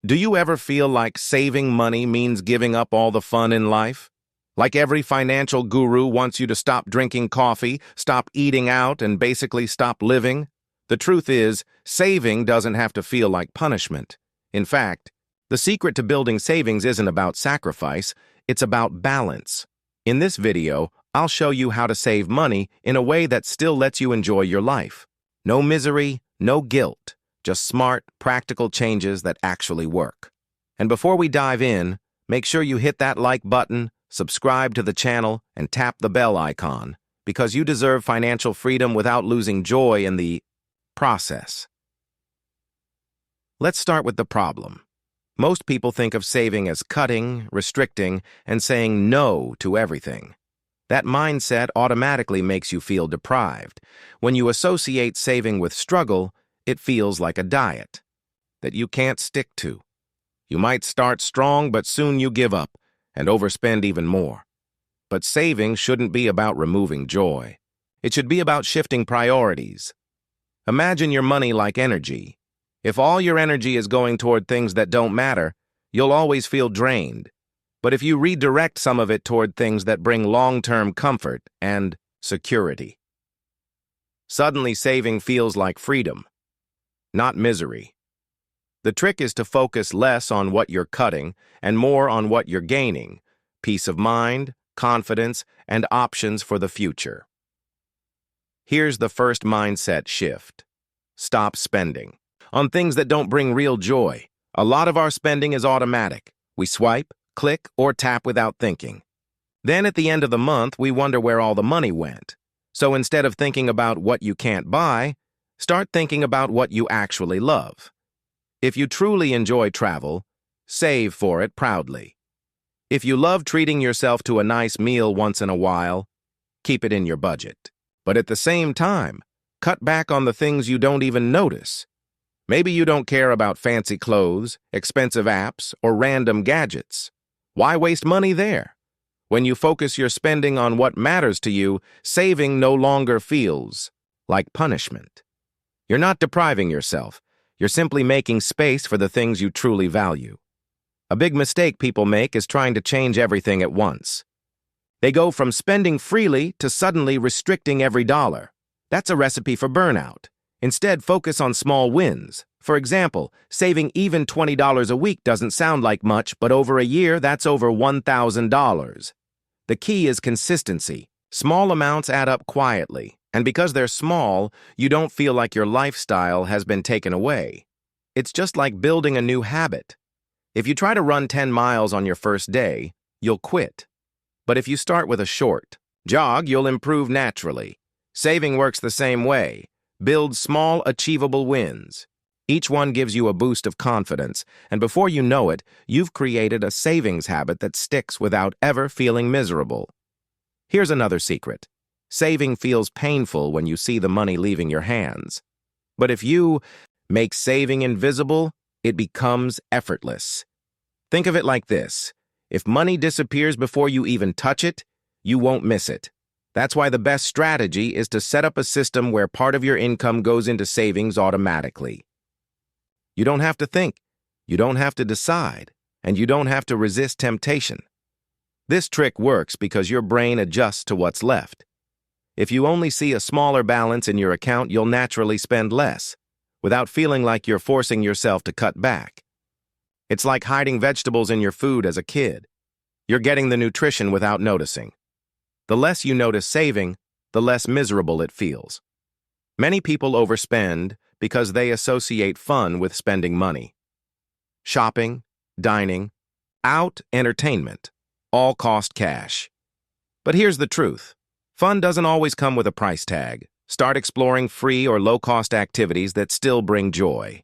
Do you ever feel like saving money means giving up all the fun in life? Like every financial guru wants you to stop drinking coffee, stop eating out, and basically stop living? The truth is, saving doesn't have to feel like punishment. In fact, the secret to building savings isn't about sacrifice, it's about balance. In this video, I'll show you how to save money in a way that still lets you enjoy your life. No misery, no guilt. Just smart, practical changes that actually work. And before we dive in, make sure you hit that like button, subscribe to the channel, and tap the bell icon, because you deserve financial freedom without losing joy in the process. Let's start with the problem. Most people think of saving as cutting, restricting, and saying no to everything. That mindset automatically makes you feel deprived. When you associate saving with struggle, it feels like a diet that you can't stick to. You might start strong, but soon you give up and overspend even more. But saving shouldn't be about removing joy. It should be about shifting priorities. Imagine your money like energy. If all your energy is going toward things that don't matter, you'll always feel drained. But if you redirect some of it toward things that bring long-term comfort and security, suddenly saving feels like freedom, not misery. The trick is to focus less on what you're cutting and more on what you're gaining: peace of mind, confidence, and options for the future. Here's the first mindset shift. Stop spending on things that don't bring real joy. A lot of our spending is automatic. We swipe, click, or tap without thinking. Then at the end of the month, we wonder where all the money went. So instead of thinking about what you can't buy, start thinking about what you actually love. If you truly enjoy travel, save for it proudly. If you love treating yourself to a nice meal once in a while, keep it in your budget. But at the same time, cut back on the things you don't even notice. Maybe you don't care about fancy clothes, expensive apps, or random gadgets. Why waste money there? When you focus your spending on what matters to you, saving no longer feels like punishment. You're not depriving yourself. You're simply making space for the things you truly value. A big mistake people make is trying to change everything at once. They go from spending freely to suddenly restricting every dollar. That's a recipe for burnout. Instead, focus on small wins. For example, saving even $20 a week doesn't sound like much, but over a year, that's over $1,000. The key is consistency. Small amounts add up quietly. And because they're small, you don't feel like your lifestyle has been taken away. It's just like building a new habit. If you try to run 10 miles on your first day, you'll quit. But if you start with a short jog, you'll improve naturally. Saving works the same way. Build small, achievable wins. Each one gives you a boost of confidence, and before you know it, you've created a savings habit that sticks without ever feeling miserable. Here's another secret. Saving feels painful when you see the money leaving your hands. But if you make saving invisible, it becomes effortless. Think of it like this. If money disappears before you even touch it, you won't miss it. That's why the best strategy is to set up a system where part of your income goes into savings automatically. You don't have to think, you don't have to decide, and you don't have to resist temptation. This trick works because your brain adjusts to what's left. If you only see a smaller balance in your account, you'll naturally spend less, without feeling like you're forcing yourself to cut back. It's like hiding vegetables in your food as a kid. You're getting the nutrition without noticing. The less you notice saving, the less miserable it feels. Many people overspend because they associate fun with spending money. Shopping, dining, out, entertainment, all cost cash. But here's the truth. Fun doesn't always come with a price tag. Start exploring free or low-cost activities that still bring joy.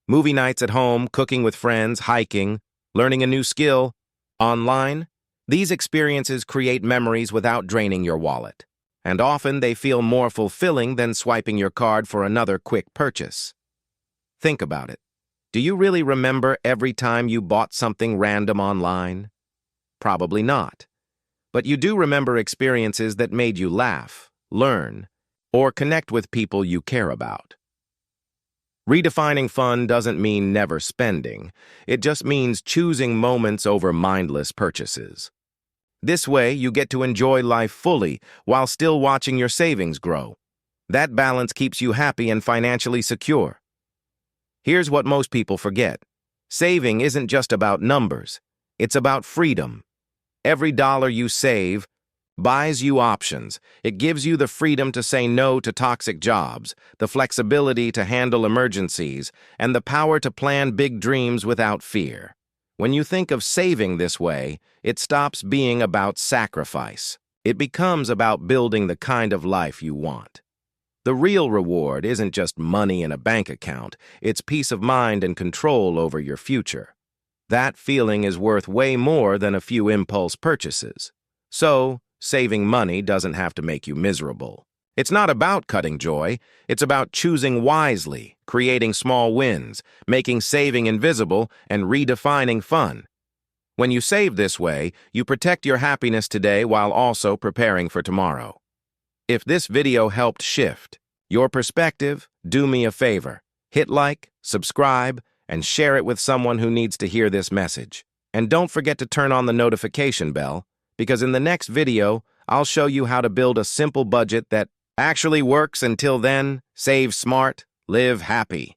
Movie nights at home, cooking with friends, hiking, learning a new skill, online. These experiences create memories without draining your wallet. And often they feel more fulfilling than swiping your card for another quick purchase. Think about it. Do you really remember every time you bought something random online? Probably not. But you do remember experiences that made you laugh, learn, or connect with people you care about. Redefining fun doesn't mean never spending. It just means choosing moments over mindless purchases. This way, you get to enjoy life fully while still watching your savings grow. That balance keeps you happy and financially secure. Here's what most people forget. Saving isn't just about numbers. It's about freedom. Every dollar you save buys you options. It gives you the freedom to say no to toxic jobs, the flexibility to handle emergencies, and the power to plan big dreams without fear. When you think of saving this way, it stops being about sacrifice. It becomes about building the kind of life you want. The real reward isn't just money in a bank account, it's peace of mind and control over your future. That feeling is worth way more than a few impulse purchases. So, saving money doesn't have to make you miserable. It's not about cutting joy, it's about choosing wisely, creating small wins, making saving invisible, and redefining fun. When you save this way, you protect your happiness today while also preparing for tomorrow. If this video helped shift your perspective, do me a favor. Hit like, subscribe, and share it with someone who needs to hear this message. And don't forget to turn on the notification bell, because in the next video, I'll show you how to build a simple budget that actually works. Until then, save smart, live happy.